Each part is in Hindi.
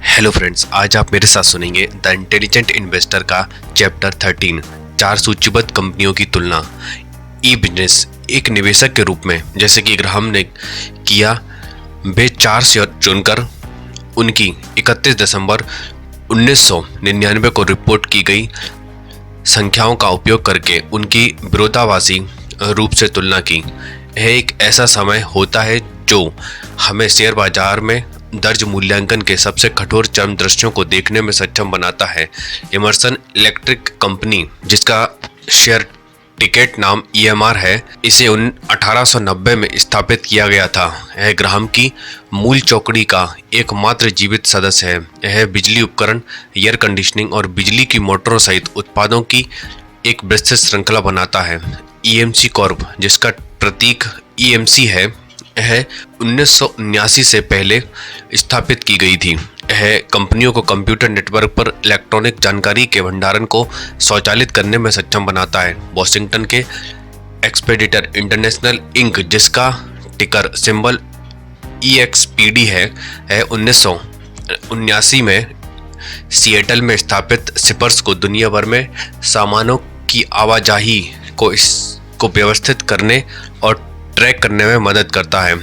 हेलो फ्रेंड्स, आज आप मेरे साथ सुनेंगे द इंटेलिजेंट इन्वेस्टर का चैप्टर 13, 4 सूचीबद्ध कंपनियों की तुलना। ई बिजनेस एक निवेशक के रूप में, जैसे कि ग्राहम ने किया, वे 4 शेयर चुनकर उनकी 31 दिसंबर 1999 को रिपोर्ट की गई संख्याओं का उपयोग करके उनकी विरोधाभासी रूप से तुलना की। यह एक ऐसा समय होता है जो हमें शेयर बाजार में दर्ज मूल्यांकन के सबसे कठोर चरम दृश्यों को देखने में सक्षम बनाता है। इमर्सन इलेक्ट्रिक कंपनी, जिसका शेयर टिकट नाम EMR है, इसे 1890 में स्थापित किया गया था। यह ग्राहम की मूल चौकड़ी का एकमात्र जीवित सदस्य है। यह बिजली उपकरण, एयर कंडीशनिंग और बिजली की मोटरों सहित उत्पादों की एक विस्तृत श्रृंखला बनाता है। EMC कॉर्प, जिसका प्रतीक EMC है, यह 1979 से पहले स्थापित की गई थी। यह कंपनियों को कंप्यूटर नेटवर्क पर इलेक्ट्रॉनिक जानकारी के भंडारण को स्वचालित करने में सक्षम बनाता है। वॉशिंगटन के एक्सपेडिटर इंटरनेशनल इंक, जिसका टिकर सिंबल EXPD है, यह 1979 में सिएटल में स्थापित शिपर्स को दुनिया भर में सामानों की आवाजाही को व्यवस्थित करने और ट्रैक करने में मदद करता है।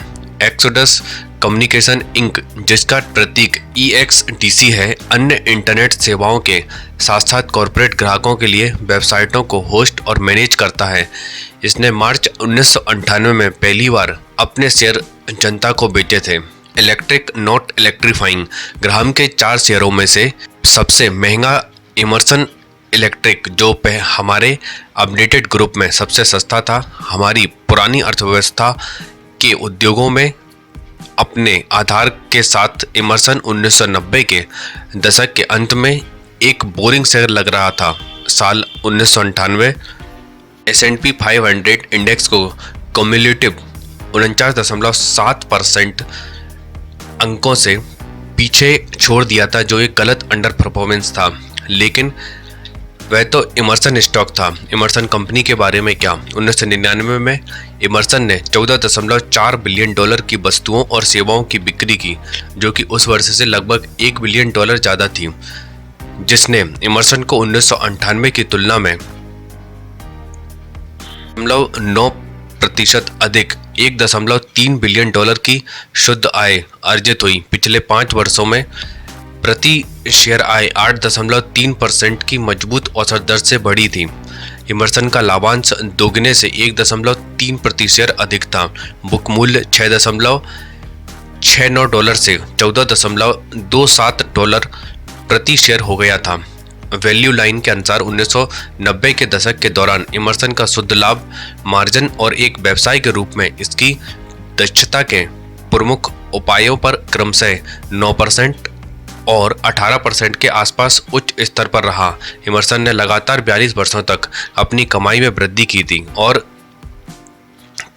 एक्सोडस कम्युनिकेशन इंक, जिसका प्रतीक EXTC है, अन्य इंटरनेट सेवाओं के साथ साथ कॉरपोरेट ग्राहकों के लिए वेबसाइटों को होस्ट और मैनेज करता है। इसने मार्च 1998 में पहली बार अपने शेयर जनता को बेचे थे। इलेक्ट्रिक नॉट इलेक्ट्रीफाइंग, ग्राहम के 4 शेयरों में से सबसे महंगा इमर्सन इलेक्ट्रिक, जो हमारे अपडेटेड ग्रुप में सबसे सस्ता था, हमारी पुरानी अर्थव्यवस्था के उद्योगों में अपने आधार के साथ इमर्सन 1990 के दशक के अंत में एक बोरिंग शेयर लग रहा था। साल 1998 S&P 500 इंडेक्स को क्युमुलेटिव 49.7% अंकों से पीछे छोड़ दिया था, जो एक गलत अंडर परफॉर्मेंस था। लेकिन वह तो इमर्सन स्टॉक था। इमर्सन कंपनी के बारे में क्या? 1999 में इमर्सन ने $14.4 बिलियन की वस्तुओं और सेवाओं की बिक्री की, जो कि उस वर्ष से लगभग $1 बिलियन ज़्यादा थी, जिसने इमर्सन को 1998 की तुलना में 9% अधिक $1.3 बिलियन की शुद्ध आय अर्जित हुई। पिछले 5 वर्षों में प्रति शेयर आय 8.3% की मजबूत औसत दर से बढ़ी थी। इमर्सन का लाभांश दोगुने से 1.3% अधिक था। बुक मूल्य $6.69 से $14.27 प्रति शेयर हो गया था। वैल्यू लाइन के अनुसार 1990 के दशक के दौरान इमर्सन का शुद्ध लाभ मार्जिन और एक व्यवसाय के रूप में इसकी दक्षता के प्रमुख उपायों पर क्रमशः 9% और 18% के आसपास उच्च स्तर पर रहा। इमर्सन ने लगातार 42 वर्षों तक अपनी कमाई में वृद्धि की थी और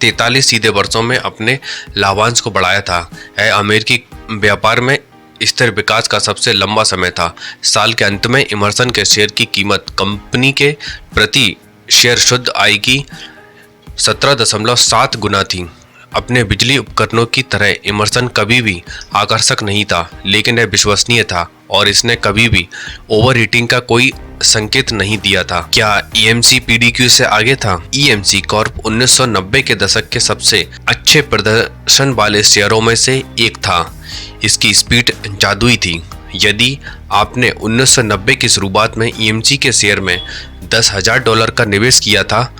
43 सीधे वर्षों में अपने लाभांश को बढ़ाया था। यह अमेरिकी व्यापार में स्थिर विकास का सबसे लंबा समय था। साल के अंत में इमर्सन के शेयर की कीमत कंपनी के प्रति शेयर शुद्ध आय की 17.7 गुना थी। अपने बिजली उपकरणों की तरह इमर्सन कभी भी आकर्षक नहीं था, लेकिन यह विश्वसनीय था और इसने कभी भी ओवरहीटिंग का कोई संकेत नहीं दिया था। क्या EMC PDQ से आगे था? EMC कॉर्प 1990 के दशक के सबसे अच्छे प्रदर्शन वाले शेयरों में से एक था। इसकी स्पीड जादुई थी। यदि आपने 1990 की शुरुआत में EMC के शेयर में $10,000 का निवेश किया था,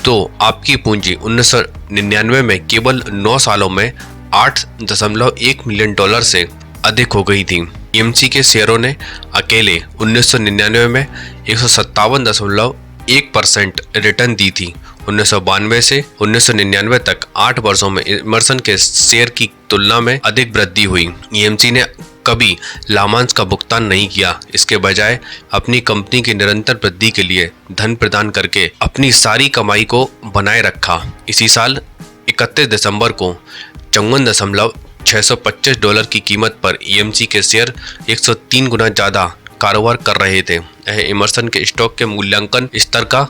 तो आपकी पूंजी 1999 में केवल 9 सालों में $8.1 मिलियन से अधिक हो गई थी। EMC के शेयरों ने अकेले 1999 में 157.1% रिटर्न दी थी। 1992 से 1999 तक 8 वर्षों में इमर्सन के शेयर की तुलना में अधिक वृद्धि हुई। EMC ने कभी लाभांश का भुगतान नहीं किया, इसके बजाय अपनी कंपनी की निरंतर वृद्धि के लिए धन प्रदान करके अपनी सारी कमाई को बनाए रखा। इसी साल 31 दिसंबर को $54.625 की कीमत पर EMC के शेयर 103 गुना ज़्यादा कारोबार कर रहे थे। यह इमर्सन के स्टॉक के मूल्यांकन स्तर का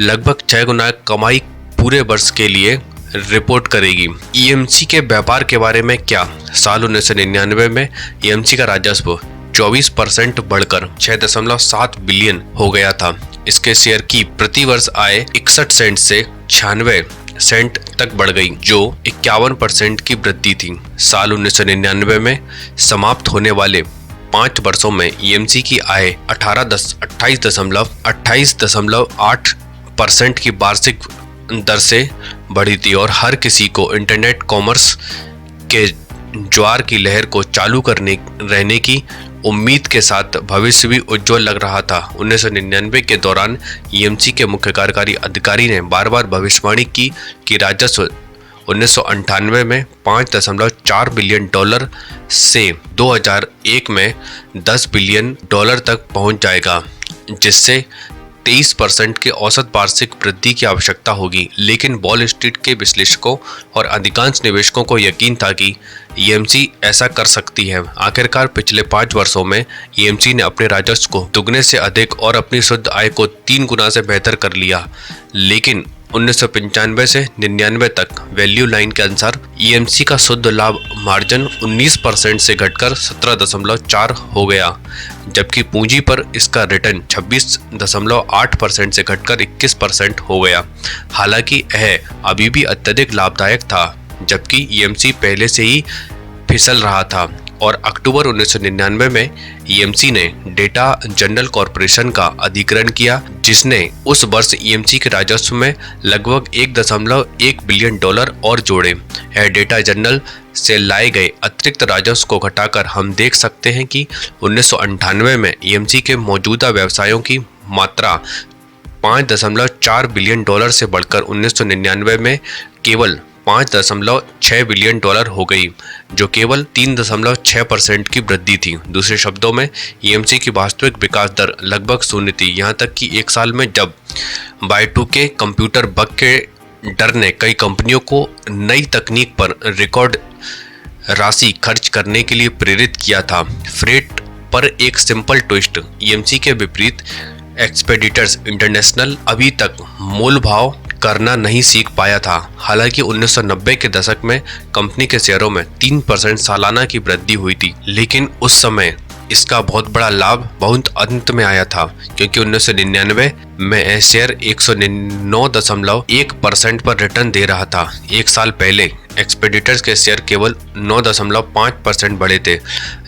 लगभग 6 गुना कमाई पूरे वर्ष के लिए रिपोर्ट करेगी। EMC के व्यापार के बारे में क्या? साल 1999 में EMC का राजस्व 24% बढ़कर 6.7 बिलियन हो गया था। इसके शेयर की प्रति वर्ष आय 61 सेंट से 96 सेंट तक बढ़ गई, जो 51% की वृद्धि थी। साल 1999 में समाप्त होने वाले 5 वर्षों में ईएमसी की आय 28.8% की वार्षिक दर से बढ़ी थी और हर किसी को इंटरनेट कॉमर्स के ज्वार की लहर को चालू रहने की उम्मीद के साथ भविष्य भी उज्जवल लग रहा था। 1999 के दौरान ईएमसी के मुख्य कार्यकारी अधिकारी ने बार बार भविष्यवाणी की कि राजस्व 1998 में 5.4 बिलियन डॉलर से 2001 में 10 बिलियन डॉलर तक पहुंच जाएगा, जिससे 23% के औसत वार्षिक वृद्धि की आवश्यकता होगी। लेकिन वॉल स्ट्रीट के विश्लेषकों और अधिकांश निवेशकों को यकीन था कि ईएमसी ऐसा कर सकती है। आखिरकार पिछले 5 वर्षों में ईएमसी ने अपने राजस्व को दुगने से अधिक और अपनी शुद्ध आय को 3 गुना से बेहतर कर लिया। लेकिन 1995 से 99 तक वैल्यू लाइन के अनुसार ईएमसी का शुद्ध लाभ मार्जिन 19% से घटकर 17.4 हो गया, जबकि पूंजी पर इसका रिटर्न 26.8% से घटकर 21% हो गया। हालांकि यह अभी भी अत्यधिक लाभदायक था, जबकि ईएमसी पहले से ही फिसल रहा था और अक्टूबर 1999 में ईएमसी ने डेटा जनरल कॉर्पोरेशन का अधिग्रहण किया, जिसने उस वर्ष ईएमसी के राजस्व में लगभग 1.1 बिलियन डॉलर और जोड़े। यह डेटा जनरल से लाए गए अतिरिक्त राजस्व को घटाकर हम देख सकते हैं कि 1998 में ईएमसी के मौजूदा व्यवसायों की मात्रा 5.4 बिलियन डॉलर से बढ़कर 1999 में केवल 5.6 बिलियन डॉलर हो गई, जो केवल 3.6% की वृद्धि थी। दूसरे शब्दों में ईएमसी की वास्तविक विकास दर लगभग शून्य थी, यहाँ तक कि एक साल में जब Y2K कंप्यूटर बग के डर ने कई कंपनियों को नई तकनीक पर रिकॉर्ड राशि खर्च करने के लिए प्रेरित किया था। फ्रेट पर एक सिंपल ट्विस्ट, ईएमसी के विपरीत एक्सपेडिटर्स इंटरनेशनल अभी तक मूल भाव करना नहीं सीख पाया था। हालांकि 1990 के दशक में कंपनी के शेयरों में 3% सालाना की वृद्धि हुई थी, लेकिन उस समय इसका बहुत बड़ा लाभ बहुत अंत में आया था, क्योंकि 1999 में यह शेयर 109.1% पर रिटर्न दे रहा था। एक साल पहले एक्सपेडिटर्स के शेयर केवल 9.5% बढ़े थे,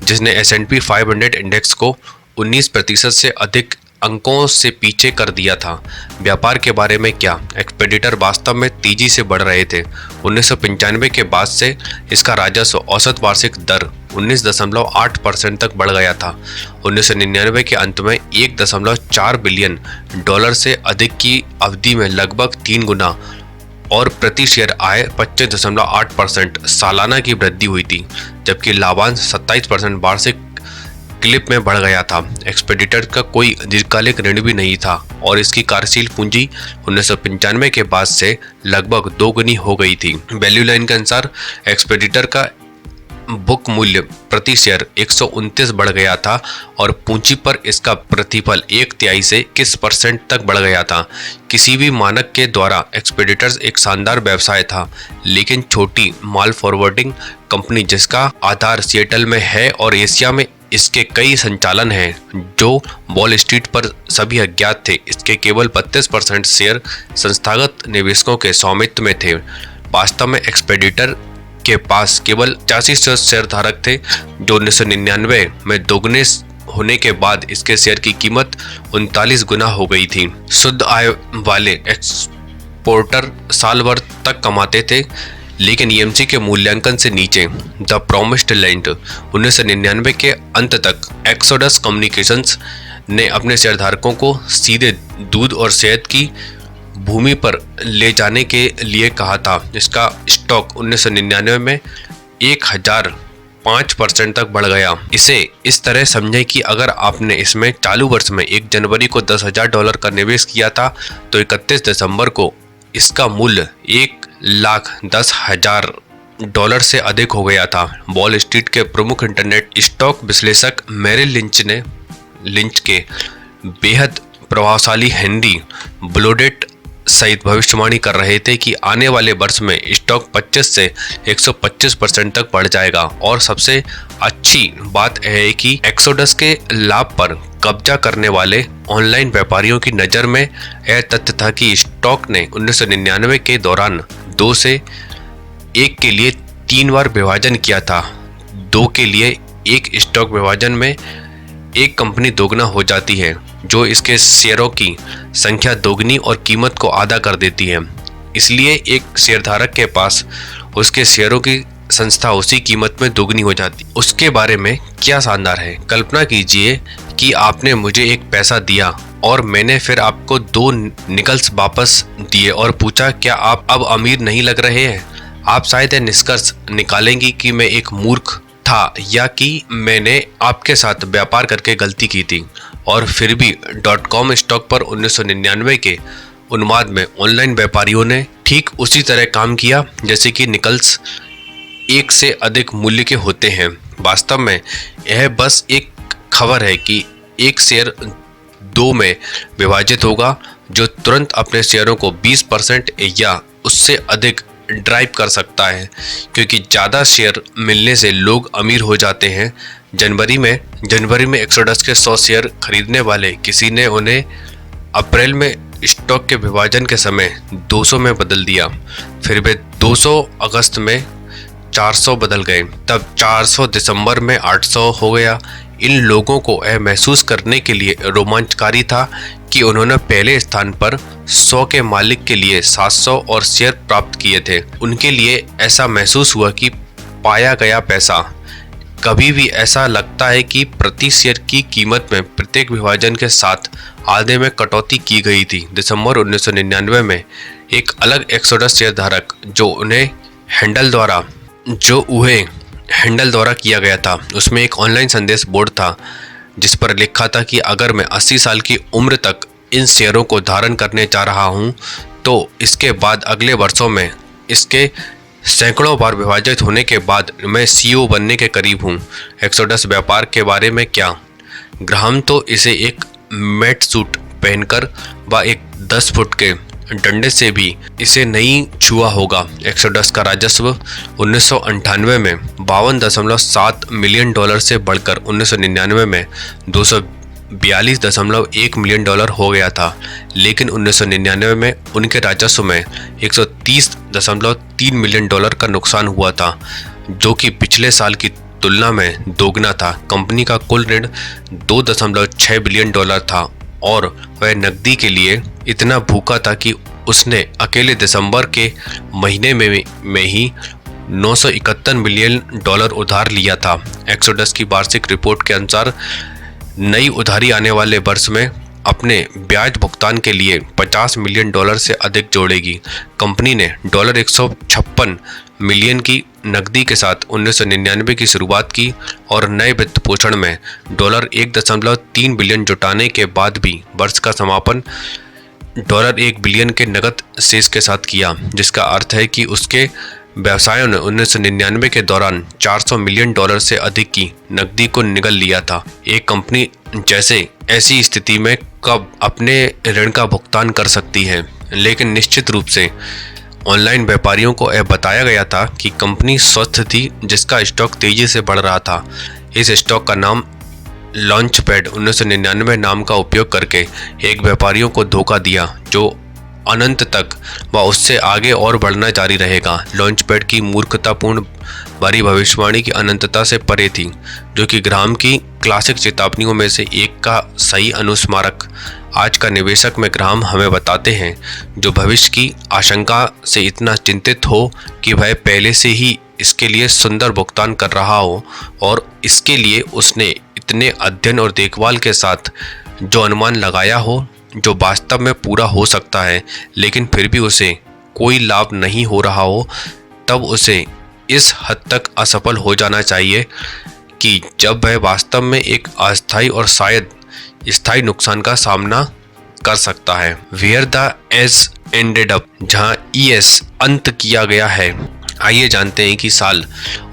जिसने S&P 500 इंडेक्स को 19% से अधिक अंकों से पीछे कर दिया था। व्यापार के बारे में क्या? एक्सपेडिटर वास्तव में तेजी से बढ़ रहे थे। 1995 के बाद से इसका राजस्व औसत वार्षिक दर 19.8% तक बढ़ गया था। 1999 के अंत में 1.4 बिलियन डॉलर से अधिक की अवधि में लगभग 3 गुना और प्रति शेयर आय 25.8% सालाना की वृद्धि हुई थी, जबकि लाभांश 27% वार्षिक क्लिप में बढ़ गया था। एक्सपेडिटर का कोई दीर्घकालिक ऋण भी नहीं था और इसकी कार्यशील पूंजी 1995 के बाद से लगभग 2 गुनी हो गई थी। वैल्यू लाइन के अनुसार एक्सपेडिटर का बुक मूल्य प्रति शेयर 129 बढ़ गया था और पूंजी पर इसका प्रतिफल 1/3 से 21% तक बढ़ गया था। किसी भी मानक के द्वारा एक्सपेडिटर्स एक शानदार व्यवसाय था, लेकिन छोटी माल फॉरवर्डिंग कंपनी जिसका आधार सिएटल में है और एशिया में इसके कई संचालन हैं जो वॉल स्ट्रीट पर सभी अज्ञात थे। इसके केवल 32% शेयर संस्थागत निवेशकों के स्वामित्व में थे। वास्तव में एक्सपेडिटर के पास केवल 85 शेयरधारक थे, जो 1999 में दोगुने होने के बाद इसके शेयर की कीमत 39 गुना हो गई थी। शुद्ध आय वाले एक्सपोर्टर साल भर तक कमाते थे, लेकिन ईएमसी के मूल्यांकन से नीचे। द प्रॉमिस्ड लैंड 1999 के अंत तक एक्सोडस कम्युनिकेशंस ने अपने शेयरधारकों को सीधे दूध और शहद की भूमि पर ले जाने के लिए कहा था। इसका स्टॉक 1999 में 1005% तक बढ़ गया। इसे इस तरह समझें कि अगर आपने इसमें चालू वर्ष में 1 जनवरी को $10,000 का निवेश किया था, तो 31 दिसंबर को इसका मूल्य $1,10,000 से अधिक हो गया था। वॉल स्ट्रीट के प्रमुख इंटरनेट स्टॉक विश्लेषक मैरिल लिंच के बेहद प्रभावशाली हेनरी ब्लोडेट सहित भविष्यवाणी कर रहे थे कि आने वाले वर्ष में स्टॉक 25 से 125% तक बढ़ जाएगा। और सबसे अच्छी बात है कि एक्सोडस के लाभ पर कब्जा करने वाले ऑनलाइन व्यापारियों की नज़र में यह तथ्य था कि स्टॉक ने 1999 के दौरान 2 से 1 के लिए 3 बार विभाजन किया था। 2 के लिए 1 स्टॉक विभाजन में एक कंपनी दोगुना हो जाती है, जो इसके शेयरों की संख्या दोगुनी और कीमत को आधा कर देती है। इसलिए एक शेयरधारक के पास उसके शेयरों की संस्था उसी कीमत में दोगुनी हो जाती। उसके बारे में क्या शानदार है। कल्पना कीजिए कि आपने मुझे एक पैसा दिया और मैंने फिर आपको 2 निकल्स वापस दिए और पूछा, क्या आप अब अमीर नहीं लग रहे हैं? आप शायद यह निष्कर्ष निकालेंगी कि मैं एक मूर्ख था या कि मैंने आपके साथ व्यापार करके गलती की थी। और फिर भी .com स्टॉक पर 1999 के उन्माद में ऑनलाइन व्यापारियों ने ठीक उसी तरह काम किया जैसे कि निकल्स 1 से अधिक मूल्य के होते हैं। वास्तव में यह बस एक खबर है कि एक शेयर 2 में विभाजित होगा, जो तुरंत अपने शेयरों को 20% या उससे अधिक ड्राइव कर सकता है, क्योंकि ज़्यादा शेयर मिलने से लोग अमीर हो जाते हैं। जनवरी में एक्सोडस के 100 शेयर खरीदने वाले किसी ने उन्हें अप्रैल में स्टॉक के विभाजन के समय 200 में बदल दिया। फिर वे 200 अगस्त में 400 बदल गए, तब 400 दिसंबर में 800 हो गया। इन लोगों को यह महसूस करने के लिए रोमांचकारी था कि उन्होंने पहले स्थान पर 100 के मालिक के लिए 700 और शेयर प्राप्त किए थे। उनके लिए ऐसा महसूस हुआ कि पाया गया पैसा। कभी भी ऐसा लगता है कि प्रति शेयर की कीमत में प्रत्येक विभाजन के साथ आधे में कटौती की गई थी। दिसंबर 1999 में एक अलग एक्सोडस शेयरधारक जो उन्हें हैंडल द्वारा किया गया था, उसमें एक ऑनलाइन संदेश बोर्ड था जिस पर लिखा था कि अगर मैं 80 साल की उम्र तक इन शेयरों को धारण करने जा रहा हूं, तो इसके बाद अगले वर्षों में इसके सैकड़ों बार विभाजित होने के बाद मैं CEO बनने के करीब हूं। एक्सोडस व्यापार के बारे में क्या? ग्राहम तो इसे एक मैट सूट पहनकर व एक 10 फुट के डंडे से भी इसे नहीं छुआ होगा। एक्सोडस का राजस्व 1998 में $52.7 मिलियन से बढ़कर 1999 में $242.1 मिलियन हो गया था, लेकिन 1999 में उनके राजस्व में $130.3 मिलियन का नुकसान हुआ था, जो कि पिछले साल की तुलना में दोगुना था। कंपनी का कुल ऋण $2.6 बिलियन था और वह नकदी के लिए इतना भूखा था कि उसने अकेले दिसंबर के महीने में ही $971 मिलियन उधार लिया था। एक्सोडस की वार्षिक रिपोर्ट के अनुसार नई उधारी आने वाले वर्ष में अपने ब्याज भुगतान के लिए $50 मिलियन से अधिक जोड़ेगी। कंपनी ने $156 मिलियन की नकदी के साथ 1999 की शुरुआत की और नए वित्त पोषण में $1.3 बिलियन जुटाने के बाद भी वर्ष का समापन $1 बिलियन के नकद शेष के साथ किया, जिसका अर्थ है कि उसके व्यवसायों ने 1999 के दौरान $400 मिलियन से अधिक की नकदी को निगल लिया था। एक कंपनी जैसे ऐसी स्थिति में कब अपने ऋण का भुगतान कर सकती है? लेकिन निश्चित रूप से ऑनलाइन व्यापारियों को यह बताया गया था कि कंपनी स्वस्थ थी, जिसका स्टॉक तेजी से बढ़ रहा था। इस स्टॉक का नाम लॉन्चपैड 1999 नाम का उपयोग करके एक व्यापारियों को धोखा दिया, जो अनंत तक व उससे आगे और बढ़ना जारी रहेगा। लॉन्चपैड की मूर्खतापूर्ण भरी भविष्यवाणी की अनंतता से परे थी, जो कि ग्राहम की क्लासिक चेतावनियों में से एक का सही अनुस्मारक। आज का निवेशक में ग्राहम हमें बताते हैं, जो भविष्य की आशंका से इतना चिंतित हो कि वह पहले से ही इसके लिए सुंदर भुगतान कर रहा हो और इसके लिए उसने इतने अध्ययन और देखभाल के साथ जो अनुमान लगाया हो, जो वास्तव में पूरा हो सकता है, लेकिन फिर भी उसे कोई लाभ नहीं हो रहा हो, तब उसे इस हद तक असफल हो जाना चाहिए कि जब वह वास्तव में एक अस्थायी और शायद स्थायी नुकसान का सामना कर सकता है। Where the age ended up, जहां ES अंत किया गया है। आइए जानते हैं कि साल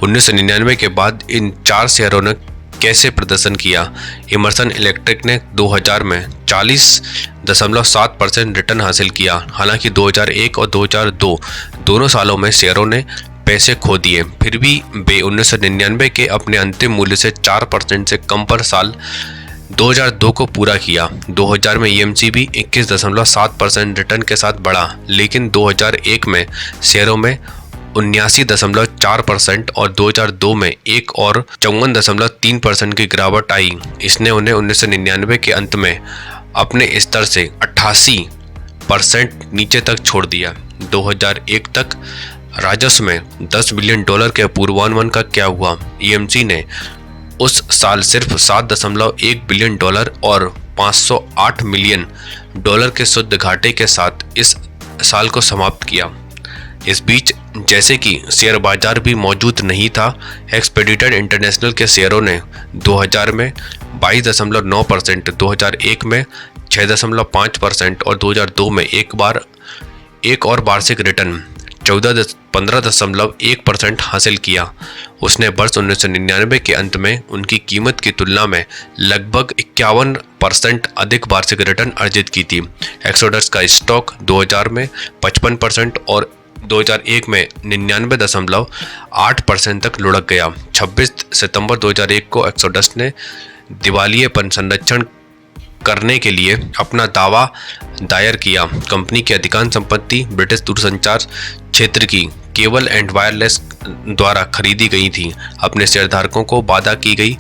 1999 के बाद इन 4 शेयरों ने कैसे प्रदर्शन किया। इमर्सन इलेक्ट्रिक ने 2000 में 40.7% रिटर्न हासिल किया। हालांकि 2001 और 2002 दोनों सालों में शेयरों ने पैसे खो दिए, फिर भी वे 1999 के अपने अंतिम मूल्य से 4% से कम पर साल 2002 को पूरा किया। 2000 में EMC भी 21.7% रिटर्न के साथ बढ़ा, लेकिन 2001 में शेयरों में 79.4% और 2002 में एक और 54.3% की गिरावट आई। इसने उन्हें 1999 के अंत में अपने स्तर से 88% नीचे तक छोड़ दिया। 2001 तक राजस्व में $10 बिलियन के पूर्वानुमान का क्या हुआ। EMC ने उस साल सिर्फ $7.1 बिलियन और $508 मिलियन के शुद्ध घाटे के साथ इस साल को समाप्त किया। इस बीच जैसे कि शेयर बाजार भी मौजूद नहीं था, एक्सपेडिटर इंटरनेशनल के शेयरों ने 2000 में 22.9%, 2001 में 6.5% और 2002 में एक और वार्षिक रिटर्न 15.1% हासिल किया। उसने वर्ष 1999 के अंत में उनकी कीमत की तुलना में लगभग 51% अधिक वार्षिक रिटर्न अर्जित की थी। एक्सोडस का स्टॉक 2000 में 55% और 2001 में 99.8% तक लुढ़क गया। 26 सितंबर 2001 को एक्सोडस ने दिवालियेपन संरक्षण करने के लिए अपना दावा दायर किया। कंपनी की अधिकांश संपत्ति ब्रिटिश दूरसंचार क्षेत्र की केबल एंड वायरलेस द्वारा खरीदी गई थी। अपने शेयरधारकों को वादा की गई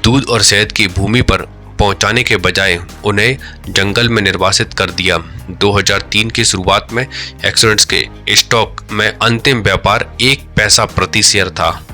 दूध और शहद की भूमि पर पहुंचाने के बजाय उन्हें जंगल में निर्वासित कर दिया। 2003 की शुरुआत में एक्सोडस के स्टॉक में अंतिम व्यापार 1 पैसा प्रति शेयर था।